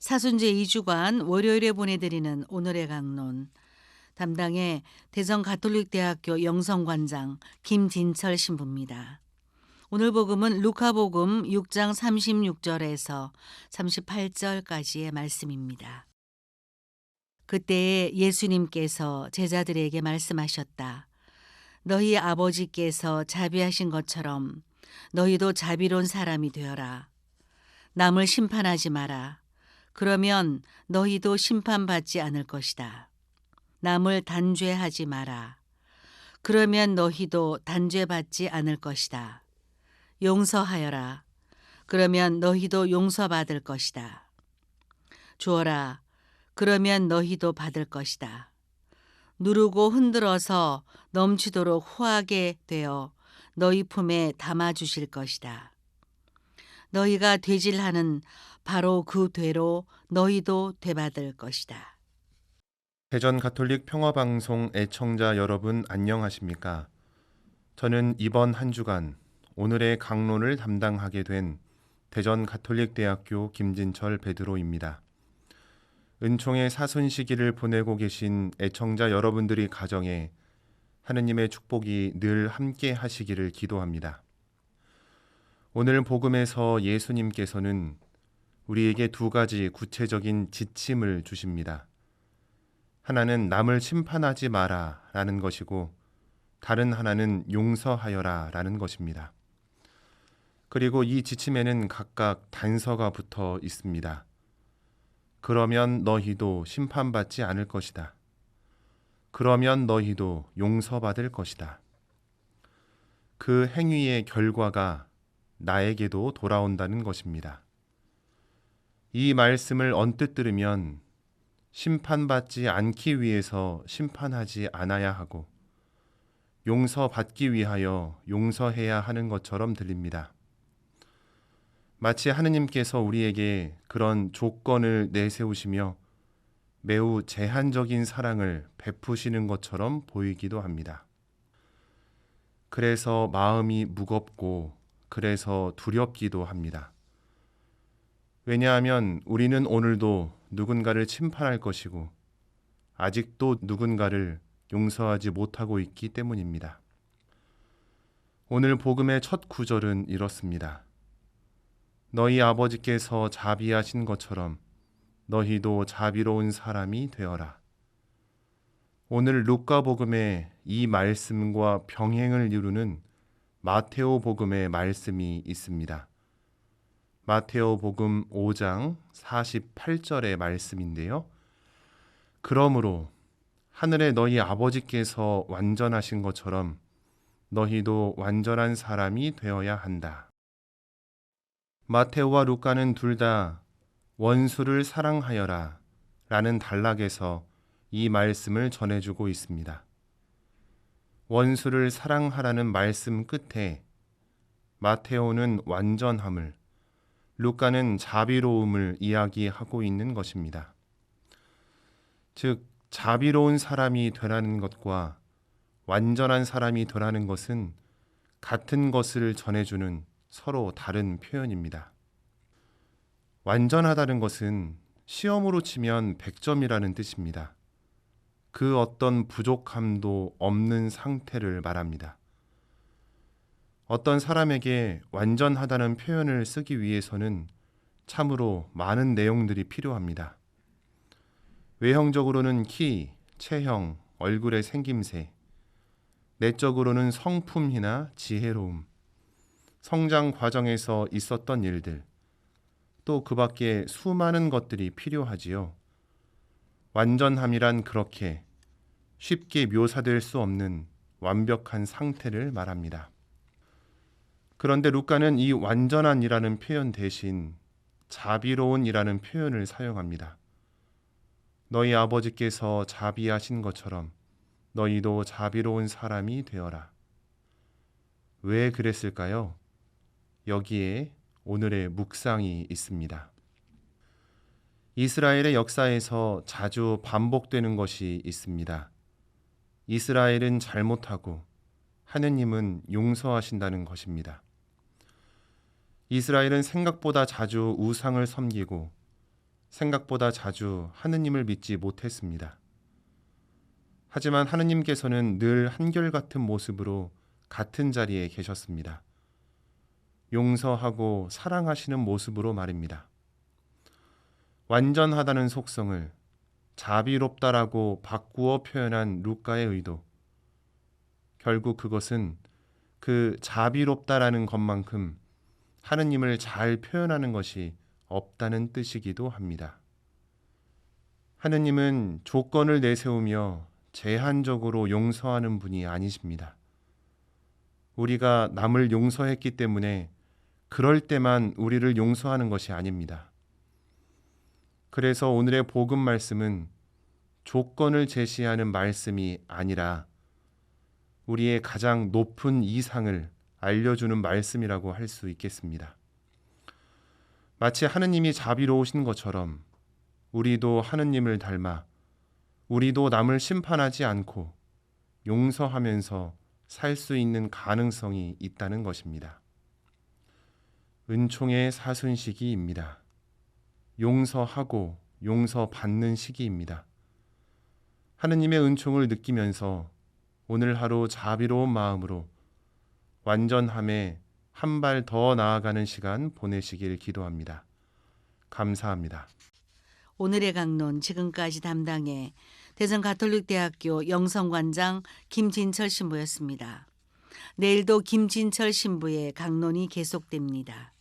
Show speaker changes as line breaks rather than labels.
사순제 2주간 월요일에 보내드리는 오늘의 강론. 담당의 대전 가톨릭대학교 영성관장 김진철 신부입니다. 오늘 복음은 루카복음 6장 36절에서 38절까지의 말씀입니다. 그때에 예수님께서 제자들에게 말씀하셨다. 너희 아버지께서 자비하신 것처럼 너희도 자비로운 사람이 되어라. 남을 심판하지 마라. 그러면 너희도 심판받지 않을 것이다. 남을 단죄하지 마라. 그러면 너희도 단죄받지 않을 것이다. 용서하여라. 그러면 너희도 용서받을 것이다. 주어라. 그러면 너희도 받을 것이다. 누르고 흔들어서 넘치도록 후하게 되어 너희 품에 담아주실 것이다. 너희가 되질하는 바로 그 되로 너희도 되받을 것이다.
대전 가톨릭 평화방송 애청자 여러분 안녕하십니까? 저는 이번 한 주간 오늘의 강론을 담당하게 된 대전 가톨릭대학교 김진철 베드로입니다. 은총의 사순 시기를 보내고 계신 애청자 여러분들이 가정에 하느님의 축복이 늘 함께 하시기를 기도합니다. 오늘 복음에서 예수님께서는 우리에게 두 가지 구체적인 지침을 주십니다. 하나는 남을 심판하지 마라 라는 것이고 다른 하나는 용서하여라 라는 것입니다. 그리고 이 지침에는 각각 단서가 붙어 있습니다. 그러면 너희도 심판받지 않을 것이다. 그러면 너희도 용서받을 것이다. 그 행위의 결과가 나에게도 돌아온다는 것입니다. 이 말씀을 언뜻 들으면 심판받지 않기 위해서 심판하지 않아야 하고 용서받기 위하여 용서해야 하는 것처럼 들립니다. 마치 하느님께서 우리에게 그런 조건을 내세우시며 매우 제한적인 사랑을 베푸시는 것처럼 보이기도 합니다. 그래서 마음이 무겁고 그래서 두렵기도 합니다. 왜냐하면 우리는 오늘도 누군가를 심판할 것이고 아직도 누군가를 용서하지 못하고 있기 때문입니다. 오늘 복음의 첫 구절은 이렇습니다. 너희 아버지께서 자비하신 것처럼 너희도 자비로운 사람이 되어라. 오늘 루카 복음의 이 말씀과 병행을 이루는 마테오 복음의 말씀이 있습니다. 마테오 복음 5장 48절의 말씀인데요. 그러므로 하늘의 너희 아버지께서 완전하신 것처럼 너희도 완전한 사람이 되어야 한다. 마테오와 루카는 둘 다 원수를 사랑하여라 라는 단락에서 이 말씀을 전해주고 있습니다. 원수를 사랑하라는 말씀 끝에 마테오는 완전함을, 루카는 자비로움을 이야기하고 있는 것입니다. 즉, 자비로운 사람이 되라는 것과 완전한 사람이 되라는 것은 같은 것을 전해주는 서로 다른 표현입니다. 완전하다는 것은 시험으로 치면 100점이라는 뜻입니다. 그 어떤 부족함도 없는 상태를 말합니다. 어떤 사람에게 완전하다는 표현을 쓰기 위해서는 참으로 많은 내용들이 필요합니다. 외형적으로는 키, 체형, 얼굴의 생김새, 내적으로는 성품이나 지혜로움, 성장 과정에서 있었던 일들, 또 그 밖에 수많은 것들이 필요하지요. 완전함이란 그렇게 쉽게 묘사될 수 없는 완벽한 상태를 말합니다. 그런데 루카는 이 완전한이라는 표현 대신 자비로운이라는 표현을 사용합니다. 너희 아버지께서 자비하신 것처럼 너희도 자비로운 사람이 되어라. 왜 그랬을까요? 여기에 오늘의 묵상이 있습니다. 이스라엘의 역사에서 자주 반복되는 것이 있습니다. 이스라엘은 잘못하고 하느님은 용서하신다는 것입니다. 이스라엘은 생각보다 자주 우상을 섬기고 생각보다 자주 하느님을 믿지 못했습니다. 하지만 하느님께서는 늘 한결같은 모습으로 같은 자리에 계셨습니다. 용서하고 사랑하시는 모습으로 말입니다. 완전하다는 속성을 자비롭다라고 바꾸어 표현한 루카의 의도. 결국 그것은 그 자비롭다라는 것만큼 하느님을 잘 표현하는 것이 없다는 뜻이기도 합니다. 하느님은 조건을 내세우며 제한적으로 용서하는 분이 아니십니다. 우리가 남을 용서했기 때문에 그럴 때만 우리를 용서하는 것이 아닙니다. 그래서 오늘의 복음 말씀은 조건을 제시하는 말씀이 아니라 우리의 가장 높은 이상을 알려주는 말씀이라고 할 수 있겠습니다. 마치 하느님이 자비로우신 것처럼 우리도 하느님을 닮아 우리도 남을 심판하지 않고 용서하면서 살 수 있는 가능성이 있다는 것입니다. 은총의 사순 시기입니다. 용서하고 용서받는 시기입니다. 하느님의 은총을 느끼면서 오늘 하루 자비로운 마음으로 완전함에 한 발 더 나아가는 시간 보내시길 기도합니다. 감사합니다.
오늘의 강론 지금까지 담당해 대전가톨릭대학교 영성관장 김진철 신부였습니다. 내일도 김진철 신부의 강론이 계속됩니다.